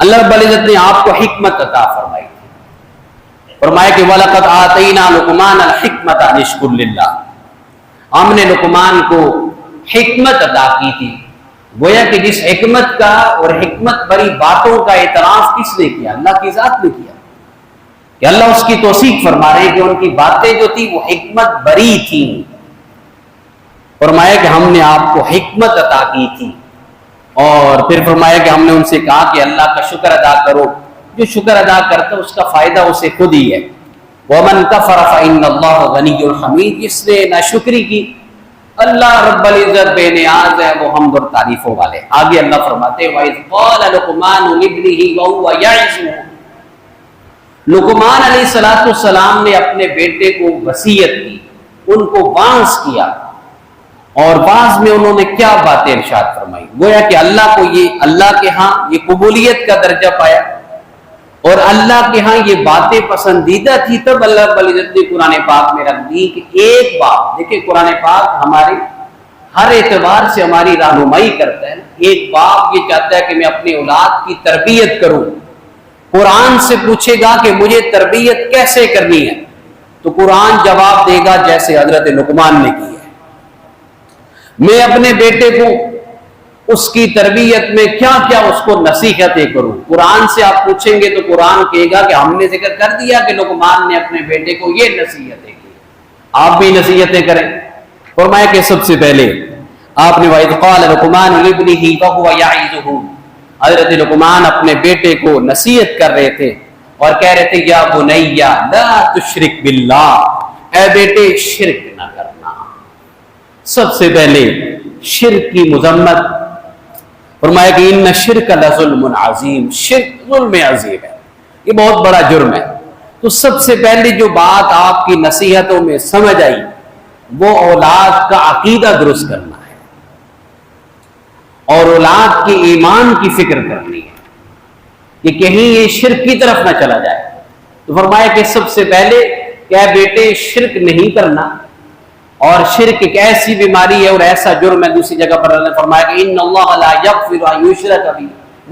اللہ رب العزت نے آپ کو حکمت عطا فرمائی تھی. فرمایا کہ وَلَقَدْ آتَيْنَا لُقْمَانَ الْحِكْمَةَ أَنِ اشْكُرْ لِلَّهِ، ہم نے لقمان کو حکمت عطا کی تھی. گویا کہ جس حکمت کا اور حکمت بری باتوں کا اعتراف کس نے کیا؟ اللہ کی ذات نے کیا. کہ اللہ اس کی توصیف فرما رہے ہیں کہ ان کی باتیں جو تھی وہ حکمت بری تھیں. فرمایا کہ ہم نے آپ کو حکمت عطا کی تھی. اور پھر فرمایا کہ ہم نے ان سے کہا کہ اللہ کا شکر ادا کرو. جو شکر ادا کرتا ہے اس کا فائدہ اسے خود ہی ہے. وَمَنْ كَفَرَ فَإِنَّ اللَّهَ غَنِيٌّ حَمِيدٌ، جس نے ناشکری کی اللہ رب العزت بے نیاز ہے، وہ حمد اور تعریفوں والے. آگے اللہ فرماتے ہیں وَإِذْ قَالَ لُقْمَانُ لِابْنِهِ وَهُوَ يَعِظُهُ، لقمان علیہ السلام نے اپنے بیٹے کو وصیت کی، ان کو واعظ کیا. اور بعض میں انہوں نے کیا باتیں ارشاد فرمائی؟ گویا کہ اللہ کے ہاں یہ قبولیت کا درجہ پایا اور اللہ کے ہاں یہ باتیں پسندیدہ تھی. تب اللہ رب العزت نے قرآن پاک میں رکھ دی کہ ایک باپ، دیکھیں قرآن پاک ہمارے ہر اعتبار سے ہماری رہنمائی کرتا ہے. ایک باپ یہ چاہتا ہے کہ میں اپنی اولاد کی تربیت کروں. قرآن سے پوچھے گا کہ مجھے تربیت کیسے کرنی ہے، تو قرآن جواب دے گا جیسے حضرت لقمان نے کی ہے. میں اپنے بیٹے کو اس کی تربیت میں کیا کیا اس کو نصیحتیں کروں. قرآن سے آپ پوچھیں گے تو قرآن کہے گا کہ ہم نے ذکر کر دیا کہ لقمان نے اپنے بیٹے کو یہ نصیحتیں کی، آپ بھی نصیحتیں کریں. فرمایا کہ سب سے پہلے آپ نے وَإِذْ قَالَ لُقْمَانُ لِابْنِهِ وَهُوَ يَعِظُهُ، حضرت لقمان اپنے بیٹے کو نصیحت کر رہے تھے اور کہہ رہے تھے یا بنیا لا تشرک باللہ، اے بیٹے شرک نہ کرنا. سب سے پہلے شرک کی مذمت. فرمایا کہ ان شرک لظلم عظیم، شرک ظلم عظیم ہے، یہ بہت بڑا جرم ہے. تو سب سے پہلے جو بات آپ کی نصیحتوں میں سمجھ آئی وہ اولاد کا عقیدہ درست کرنا ہے اور اولاد کے ایمان کی فکر کرنی ہے کہ کہیں یہ شرک کی طرف نہ چلا جائے. تو فرمایا کہ سب سے پہلے کیا بیٹے شرک نہیں کرنا، اور شرک ایک ایسی بیماری ہے اور ایسا جرم ہے. دوسری جگہ پر اللہ نے فرمایا کہ ان اللہ لا یغفر ان یشرک بہ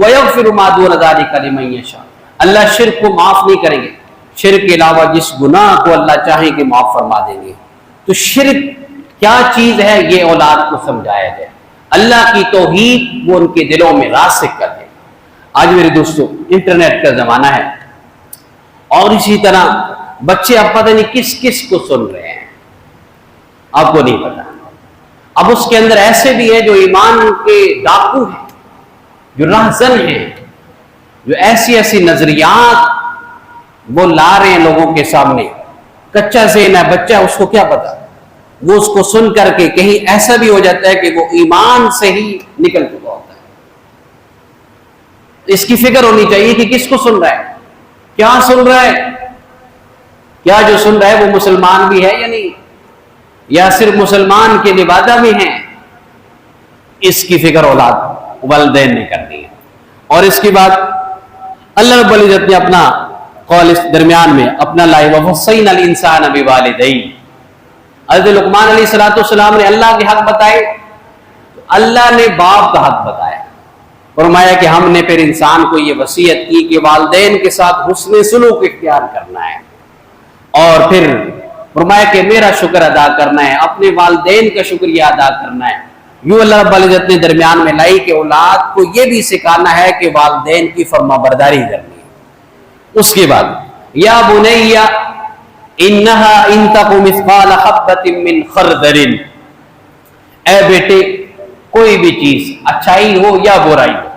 ویغفر ما دون ذلک لمن یشاء، اللہ شرک کو معاف نہیں کریں گے، شرک کے علاوہ جس گناہ کو اللہ چاہیں کہ معاف فرما دیں گے. تو شرک کیا چیز ہے یہ اولاد کو سمجھایا جائے، اللہ کی توحید وہ ان کے دلوں میں راسخ کر دے. آج میرے دوستو انٹرنیٹ کا زمانہ ہے اور اسی طرح بچے اب پتہ نہیں کس کس کو سن رہے ہیں، آپ کو نہیں پتا. اب اس کے اندر ایسے بھی ہیں جو ایمان کے ڈاکو ہیں، جو راہزن ہیں، جو ایسی نظریات وہ لا رہے ہیں لوگوں کے سامنے. کچا ذہن ہے بچہ، اس کو کیا پتا، وہ اس کو سن کر کے کہیں ایسا بھی ہو جاتا ہے کہ وہ ایمان سے ہی نکل چکا ہوتا ہے. اس کی فکر ہونی چاہیے کہ کس کو سن رہا ہے، کیا سن رہا ہے، کیا جو سن رہا ہے وہ مسلمان بھی ہے یا نہیں، یا صرف مسلمان کے لبادہ میں ہیں. اس کی فکر اولاد والدین نے کرنی ہے. اور اس کے بعد اللہ رب العزت نے اپنا قول اس درمیان میں اپنا لائے وَوَصَّيْنَا الْإِنسَانَ بِوَالِدَيْهِ، حضرت لقمان علیہ السلام نے اللہ کے حق بتائے، اللہ نے باپ کا حق بتایا. فرمایا کہ ہم نے پھر انسان کو یہ وصیت کی کہ والدین کے ساتھ حسن سلوک اختیار کرنا ہے، اور پھر فرمایا کہ میرا شکر ادا کرنا ہے، اپنے والدین کا شکریہ ادا کرنا ہے. یوں اللہ رب العزت نے درمیان میں لائی کہ اولاد کو یہ بھی سکھانا ہے کہ والدین کی فرما برداری کرنی ہے. اس کے بعد یا بنیا انہا ان تک مثقال حبۃ من خردل، اے بیٹے کوئی بھی چیز اچھائی ہو یا برائی ہو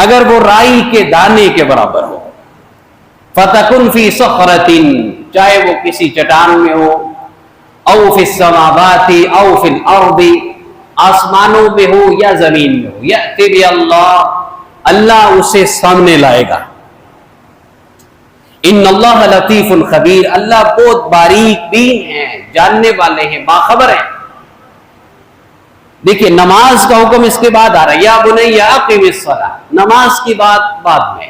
اگر وہ رائی کے دانے کے برابر ہو، فتکن فی صخرۃ، چاہے وہ کسی چٹان میں ہو، او فی السماوات او فی الارض، آسمانوں میں ہو یا زمین میں ہو، یأتی باللہ، اللہ اسے سامنے لائے گا. ان اللہ لطیف خبیر، اللہ بہت باریک بین ہیں، جاننے والے ہیں، باخبر ہیں. دیکھیے نماز کا حکم اس کے بعد آ رہا ہے، یا بنی اقیم الصلاۃ، نماز کی بات بعد میں.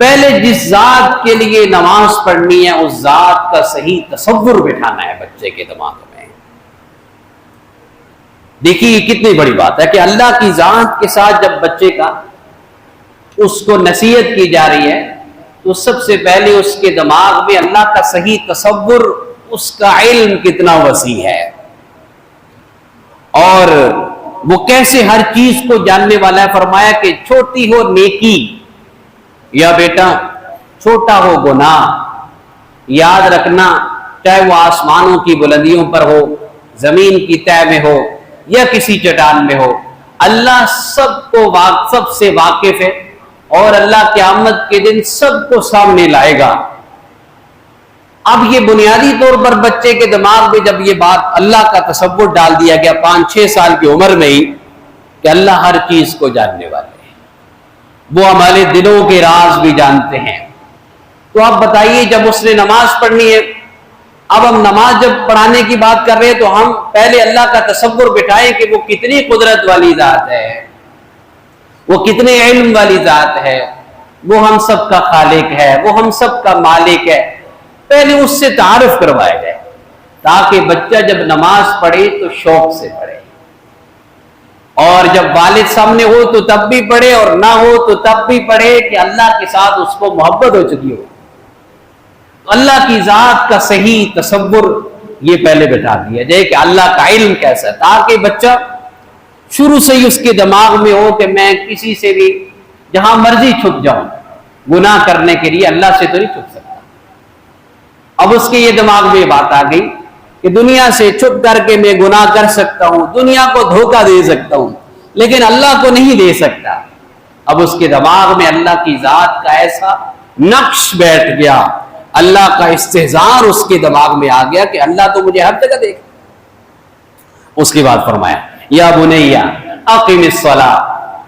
پہلے جس ذات کے لیے نماز پڑھنی ہے اس ذات کا صحیح تصور بٹھانا ہے بچے کے دماغ میں. دیکھیے یہ کتنی بڑی بات ہے کہ اللہ کی ذات کے ساتھ جب بچے کا اس کو نصیحت کی جا رہی ہے تو سب سے پہلے اس کے دماغ میں اللہ کا صحیح تصور، اس کا علم کتنا وسیع ہے اور وہ کیسے ہر چیز کو جاننے والا ہے۔ فرمایا کہ چھوٹی ہو نیکی یا بیٹا چھوٹا ہو گناہ، یاد رکھنا چاہے وہ آسمانوں کی بلندیوں پر ہو، زمین کی تہہ میں ہو یا کسی چٹان میں ہو، اللہ سب سے واقف ہے اور اللہ قیامت کے دن سب کو سامنے لائے گا۔ اب یہ بنیادی طور پر بچے کے دماغ میں جب یہ بات اللہ کا تصور ڈال دیا گیا 5-6 سال کی عمر میں ہی کہ اللہ ہر چیز کو جاننے والے ہیں، وہ ہمارے دلوں کے راز بھی جانتے ہیں، تو اب بتائیے جب اس نے نماز پڑھنی ہے، اب ہم نماز جب پڑھانے کی بات کر رہے ہیں تو ہم پہلے اللہ کا تصور بٹھائیں کہ وہ کتنی قدرت والی ذات ہے، وہ کتنے علم والی ذات ہے، وہ ہم سب کا خالق ہے، وہ ہم سب کا مالک ہے، پہلے اس سے تعارف کروایا جائے تاکہ بچہ جب نماز پڑھے تو شوق سے پڑھے، اور جب والد سامنے ہو تو تب بھی پڑھے اور نہ ہو تو تب بھی پڑھے کہ اللہ کے ساتھ اس کو محبت ہو چکی ہو۔ اللہ کی ذات کا صحیح تصور یہ پہلے بٹھا دیا جائے کہ اللہ کا علم کیسا ہے، تاکہ بچہ شروع سے ہی اس کے دماغ میں ہو کہ میں کسی سے بھی جہاں مرضی چھپ جاؤں، گناہ کرنے کے لیے اللہ سے تو نہیں چھپ سکتا۔ اب اس کے یہ دماغ میں یہ بات آ گئی کہ دنیا سے چھپ کر کے میں گناہ کر سکتا ہوں، دنیا کو دھوکہ دے سکتا ہوں لیکن اللہ کو نہیں دے سکتا۔ اب اس کے دماغ میں اللہ کی ذات کا ایسا نقش بیٹھ گیا، اللہ کا استحضار اس کے دماغ میں آ گیا کہ اللہ تو مجھے ہر جگہ دیکھتا۔ اس کے بعد فرمایا یا بنیا اقم الصلاۃ،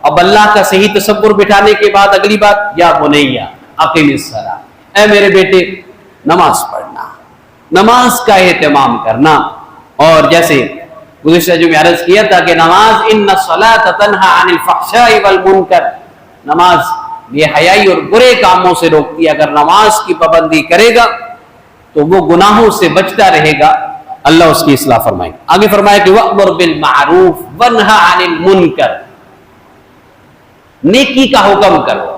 اب اللہ کا صحیح تصور بٹھانے کے بعد اگلی بات یا بنیا اقم الصلاۃ، اے میرے بیٹے نماز پڑھنا، نماز کا اہتمام کرنا۔ اور جیسے گزشتہ جو میں عرض کیا تھا کہ نماز ان الصلاۃ تنہی عن الفحشاء والمنکر، نماز بے حیائی اور برے کاموں سے روکتی ہے، اگر نماز کی پابندی کرے گا تو وہ گناہوں سے بچتا رہے گا، اللہ اس کی اصلاح فرمائے۔ آگے فرمایا کہ وَأْمُرْ بِالْمَعْرُوفِ وَانْهَ عَنِ الْمُنْكَرِ، نیکی کا حکم کرو،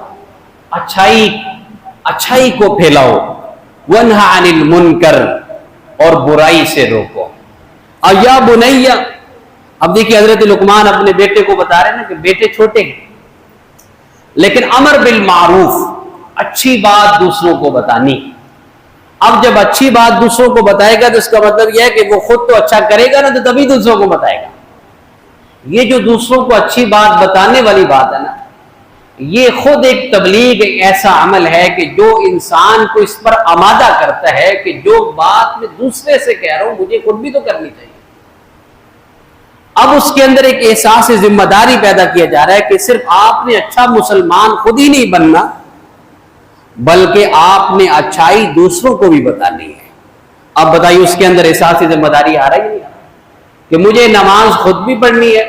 اچھائی کو پھیلاؤ، وَانْهَ عَنِ الْمُنْكَرِ اور برائی سے روکو۔ یا بنیا، اب دیکھیے حضرت لقمان اپنے بیٹے کو بتا رہے ہیں نا کہ بیٹے چھوٹے ہیں لیکن امر بالمعروف، اچھی بات دوسروں کو بتانی۔ اب جب اچھی بات دوسروں کو بتائے گا تو اس کا مطلب یہ ہے کہ وہ خود تو اچھا کرے گا نا، تو تبھی دوسروں کو بتائے گا۔ یہ جو دوسروں کو اچھی بات بتانے والی بات ہے نا، یہ خود ایک تبلیغ، ایک ایسا عمل ہے کہ جو انسان کو اس پر آمادہ کرتا ہے کہ جو بات میں دوسرے سے کہہ رہا ہوں مجھے خود بھی تو کرنی چاہیے۔ اب اس کے اندر ایک احساس ذمہ داری پیدا کیا جا رہا ہے کہ صرف آپ نے اچھا مسلمان خود ہی نہیں بننا بلکہ آپ نے اچھائی دوسروں کو بھی بتانی ہے۔ اب بتائیے اس کے اندر احساس ذمہ داری آ رہی ہے کہ مجھے نماز خود بھی پڑھنی ہے،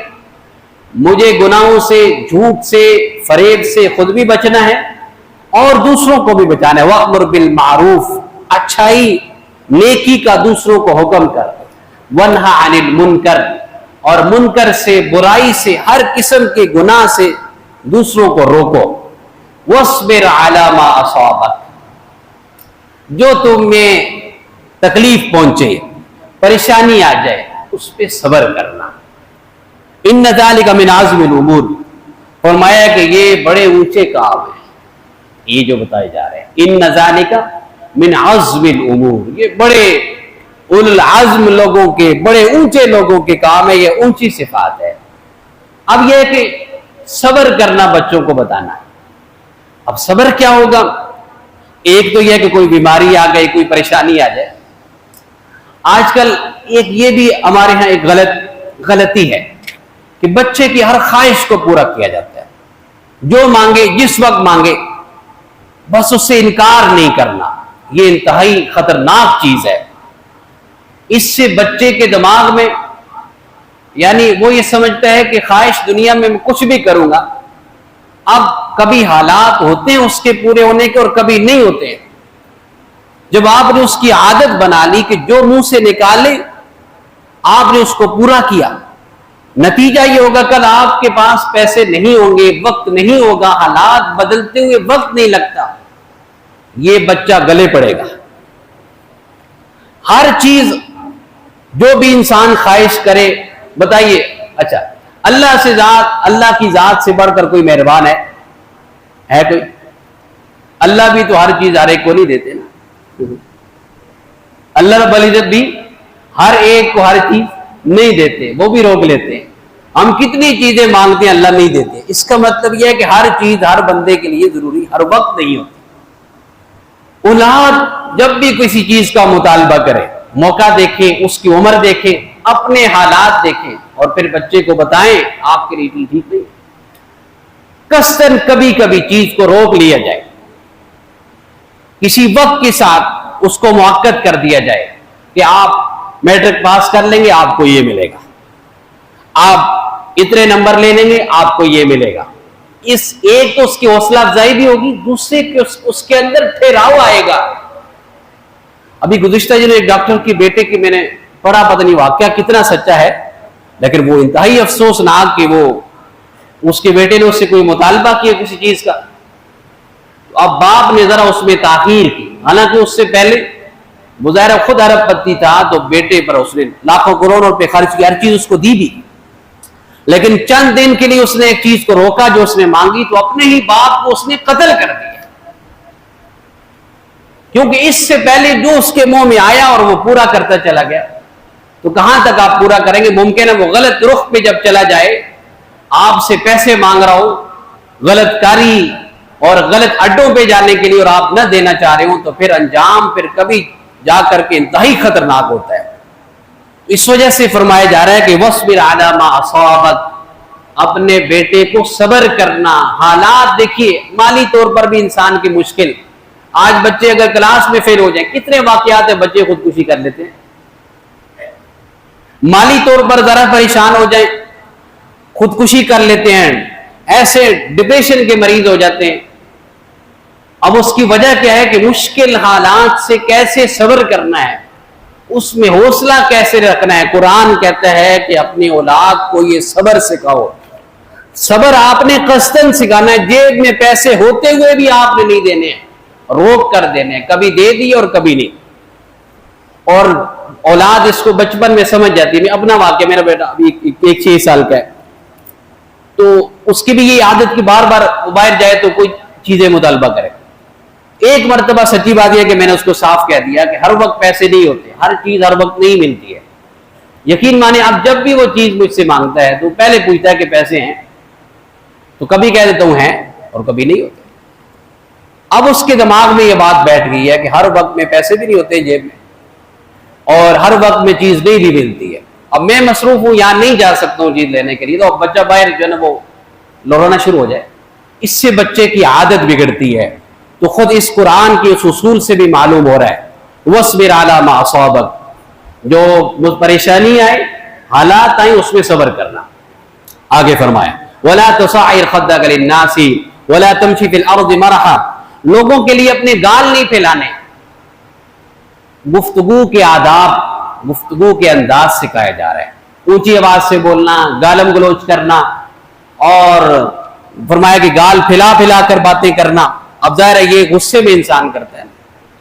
مجھے گناہوں سے، جھوٹ سے، فریب سے خود بھی بچنا ہے اور دوسروں کو بھی بچانا ہے۔ وَأْمُرْ بِالْمَعْرُوفِ، اچھائی نیکی کا دوسروں کو حکم کر، وَانْهَ عَنِ الْمُنْكَرِ اور منکر سے، برائی سے، ہر قسم کے گناہ سے دوسروں کو روکو۔ وَاصْبِرْ عَلَى مَا أَصَابَكَ، جو تم میں تکلیف پہنچے، پریشانی آ جائے اس پہ صبر کرنا۔ ان ذالک من عزم الامور، فرمایا کہ یہ بڑے اونچے کام ہیں یہ جو بتائے جا رہے ہیں۔ ان ذالک من عزم الامور، یہ بڑے اولو العزم لوگوں کے، بڑے اونچے لوگوں کے کام ہے، یہ اونچی صفات ہے۔ اب یہ کہ صبر کرنا بچوں کو بتانا ہے۔ اب صبر کیا ہوگا؟ ایک تو یہ کہ کوئی بیماری آ گئی، کوئی پریشانی آ جائے۔ آج کل ایک یہ بھی ہمارے ہاں ایک غلطی ہے کہ بچے کی ہر خواہش کو پورا کیا جاتا ہے، جو مانگے جس وقت مانگے بس اس سے انکار نہیں کرنا۔ یہ انتہائی خطرناک چیز ہے۔ اس سے بچے کے دماغ میں یعنی وہ یہ سمجھتا ہے کہ خواہش دنیا میں کچھ بھی کروں گا۔ اب کبھی حالات ہوتے ہیں اس کے پورے ہونے کے اور کبھی نہیں ہوتے ہیں۔ جب آپ نے اس کی عادت بنا لی کہ جو منہ سے نکالے آپ نے اس کو پورا کیا نتیجہ یہ ہوگا کل آپ کے پاس پیسے نہیں ہوں گے، وقت نہیں ہوگا، حالات بدلتے ہوئے وقت نہیں لگتا، یہ بچہ گلے پڑے گا۔ ہر چیز جو بھی انسان خواہش کرے، بتائیے اچھا اللہ کی ذات سے بڑھ کر کوئی مہربان ہے کوئی؟ اللہ بھی تو ہر چیز ہر ایک کو نہیں دیتے نا، اللہ رب العزت بھی ہر ایک کو ہر چیز نہیں دیتے، وہ بھی روک لیتے ہیں۔ ہم کتنی چیزیں مانگتے ہیں اللہ نہیں دیتے، اس کا مطلب یہ ہے کہ ہر چیز ہر بندے کے لیے ضروری ہر وقت نہیں ہوتی۔ اولاد جب بھی کسی چیز کا مطالبہ کرے، موقع دیکھیں، اس کی عمر دیکھیں، اپنے حالات دیکھیں، اور پھر بچے کو بتائیں آپ کے لیے ٹھیک نہیں، قصداً کبھی کبھی چیز کو روک لیا جائے، کسی وقت کے ساتھ اس کو موقت کر دیا جائے کہ آپ میٹرک پاس کر لیں گے آپ کو یہ ملے گا، آپ اتنے نمبر لے لیں گے آپ کو یہ ملے گا۔ ایک تو اس کی حوصلہ افزائی بھی ہوگی، دوسرے اس کے اندر ٹھہراؤ آئے گا۔ ابھی گزشتہ دنوں ایک ڈاکٹر کی بیٹے کی میں نے پڑھا، پتہ نہیں واقعہ کتنا سچا ہے، لیکن وہ انتہائی افسوسناک کہ وہ اس کے بیٹے نے اس سے کوئی مطالبہ کیا کسی چیز کا، اب باپ نے ذرا اس میں تاخیر کی، حالانکہ اس سے پہلے مظاہرہ خود ارب پتی تھا، تو بیٹے پر اس نے لاکھوں کروڑوں روپے خرچ کی، ہر چیز اس کو دی بھی، لیکن چند دن کے لیے اس نے ایک چیز کو روکا جو اس نے مانگی، تو اپنے ہی باپ کو اس نے قتل کر دیا، کیونکہ اس سے پہلے جو اس کے منہ میں آیا اور وہ پورا کرتا چلا گیا۔ تو کہاں تک آپ پورا کریں گے؟ ممکن ہے وہ غلط رخ پہ جب چلا جائے، آپ سے پیسے مانگ رہا ہو غلط کاری اور غلط اڈوں پہ جانے کے لیے، اور آپ نہ دینا چاہ رہے ہوں، تو پھر انجام پھر کبھی جا کر کے انتہائی خطرناک ہوتا ہے۔ اس وجہ سے فرمایا جا رہا ہے کہ وَاصْبِرْ عَلَىٰ مَا أَصَابَكَ، اپنے بیٹے کو صبر کرنا۔ حالات دیکھیے، مالی طور پر بھی انسان کی مشکل، آج بچے اگر کلاس میں فیل ہو جائیں، کتنے واقعات ہیں بچے خودکشی کر لیتے ہیں، مالی طور پر ذرا پریشان ہو جائیں خودکشی کر لیتے ہیں، ایسے ڈپریشن کے مریض ہو جاتے ہیں۔ اب اس کی وجہ کیا ہے کہ مشکل حالات سے کیسے صبر کرنا ہے، اس میں حوصلہ کیسے رکھنا ہے۔ قرآن کہتا ہے کہ اپنی اولاد کو یہ صبر سکھاؤ، صبر آپ نے قصداً سکھانا ہے، جیب میں پیسے ہوتے ہوئے بھی آپ نے نہیں دینے ہیں، روک کر دینے، کبھی دے دی اور کبھی نہیں۔ اور اولاد اس کو بچپن میں سمجھ جاتی ہے۔ میں اپنا واقعہ، میرا بیٹا ابھی 6 سال کا ہے، تو اس کی بھی یہ عادت کہ بار بار باہر جائے تو کوئی چیزیں مطالبہ کرے۔ ایک مرتبہ سچی بات یہ ہے کہ میں نے اس کو صاف کہہ دیا کہ ہر وقت پیسے نہیں ہوتے، ہر چیز ہر وقت نہیں ملتی ہے۔ یقین مانے اب جب بھی وہ چیز مجھ سے مانگتا ہے تو پہلے پوچھتا ہے کہ پیسے ہیں، تو کبھی کہہ دیتا ہوں ہیں اور کبھی نہیں ہوتے۔ اب اس کے دماغ میں یہ بات بیٹھ گئی ہے کہ ہر وقت میں پیسے بھی نہیں ہوتے جیب میں، اور ہر وقت میں چیز نہیں بھی ملتی ہے۔ اب میں مصروف ہوں، یہاں نہیں جا سکتا ہوں چیز لینے کے لیے، تو اب بچہ باہر جو ہے نا وہ لورانا شروع ہو جائے، اس سے بچے کی عادت بگڑتی ہے۔ تو خود اس قرآن کے اس اصول سے بھی معلوم ہو رہا ہے وَاصْبِرْ عَلَىٰ مَا أَصَابَكَ، جو پریشانی آئے، حالات آئیں، اس میں صبر کرنا۔ آگے فرمایا وَلَا تُصَعِّرْ خَدَّكَ لِلنَّاسِ وَلَا تَمْشِ فِي الْأَرْضِ مَرَحًا، لوگوں کے لیے اپنے گال نہیں پھیلانے۔ گفتگو کے آداب، گفتگو کے انداز سکھایا جا رہا ہے، اونچی آواز سے بولنا، گالم گلوچ کرنا، اور فرمایا کہ گال پھیلا پھیلا کر باتیں کرنا۔ اب ظاہر ہے یہ غصے میں انسان کرتا ہے،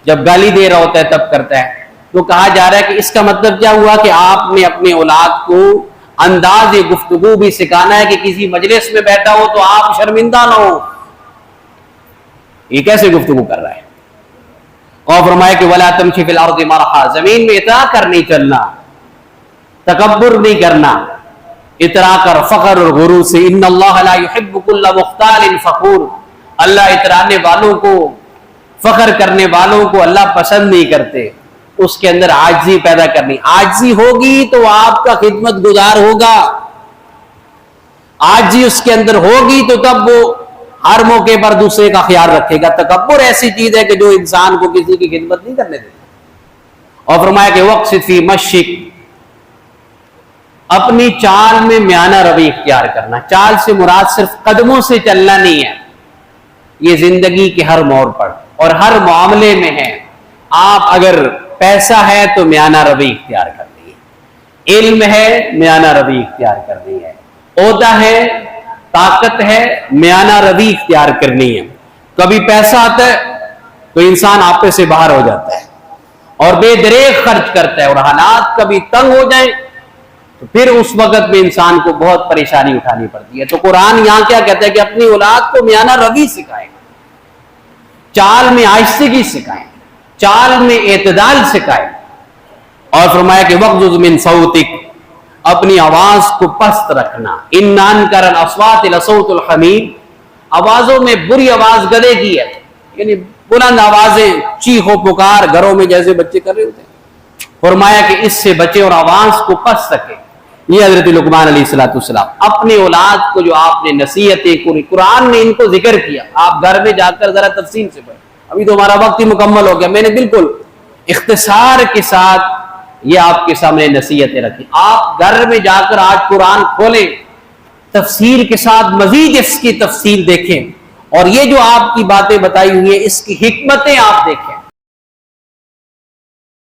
جب گالی دے رہا ہوتا ہے تب کرتا ہے۔ تو کہا جا رہا ہے کہ اس کا مطلب کیا ہوا کہ آپ نے اپنے اولاد کو انداز گفتگو بھی سکھانا ہے کہ کسی مجلس میں بیٹھا ہو تو آپ شرمندہ نہ ہو، یہ کیسے گفتگو کر رہا ہے۔ اور فرمایا کہ وَلَا تَمْشِ فِي الْأَرْضِ مَرَحًا، زمین میں اطراء کر نہیں چلنا، تکبر نہیں کرنا، اطراء کر فخر اور غرور سے۔ إِنَّ اللَّهَ لَا يُحِبُّ كُلَّ مُخْتَالٍ فَخُورٍ، اللہ اترانے والوں کو، فخر کرنے والوں کو اللہ پسند نہیں کرتے۔ اس کے اندر عاجزی پیدا کرنی، عاجزی ہوگی تو آپ کا خدمت گزار ہوگا، عاجزی اس کے اندر ہوگی تو تب وہ ہر موقع پر دوسرے کا خیال رکھے گا۔ تکبر ایسی چیز ہے کہ جو انسان کو کسی کی خدمت نہیں کرنے دیتا۔ اور فرمایا کہ وَاقْصِدْ فِي مَشْيِكَ، اپنی چال میں میانہ روی اختیار کرنا۔ چال سے مراد صرف قدموں سے چلنا نہیں ہے، یہ زندگی کے ہر موڑ پر اور ہر معاملے میں ہے۔ آپ اگر پیسہ ہے تو میانہ روی اختیار کر لیے، علم ہے میانہ روی اختیار کرنی ہے، عہدہ ہے، طاقت ہے، میانہ روی اختیار کرنی ہے۔ کبھی پیسہ آتا ہے تو انسان آپے سے باہر ہو جاتا ہے اور بے دریغ خرچ کرتا ہے، اور حالات کبھی تنگ ہو جائیں تو پھر اس وقت میں انسان کو بہت پریشانی اٹھانی پڑتی ہے۔ تو قرآن یہاں کیا کہتا ہے کہ اپنی اولاد کو میانہ روی سکھائیں، چال میں آہستگی سکھائیں، چال میں اعتدال سکھائیں، اور فرمایا کہ وغضض من صوتک، اپنی آواز کو پست رکھنا، ان انکر الاصوات لصوت الحمیر، آوازوں میں بری آواز گدھے کی ہے، یعنی بلند آوازیں، چیخ و پکار گھروں میں جیسے بچے کر رہے ہوتے ہیں، فرمایا کہ اس سے بچے اور آواز کو پست رکھیں۔ یہ حضرت لقمان علیہ السلام اپنے اولاد کو جو آپ نے نصیحتیں قرآن نے ان کو ذکر کیا، آپ گھر میں جا کر ذرا تفصیل سے پڑھیں، ابھی تو ہمارا وقت ہی مکمل ہو گیا، میں نے بالکل اختصار کے ساتھ یہ آپ کے سامنے نصیحتیں رکھی۔ آپ گھر میں جا کر آج قرآن کھولیں، تفسیر کے ساتھ مزید اس کی تفصیل دیکھیں، اور یہ جو آپ کی باتیں بتائی ہوئی ہیں اس کی حکمتیں آپ دیکھیں۔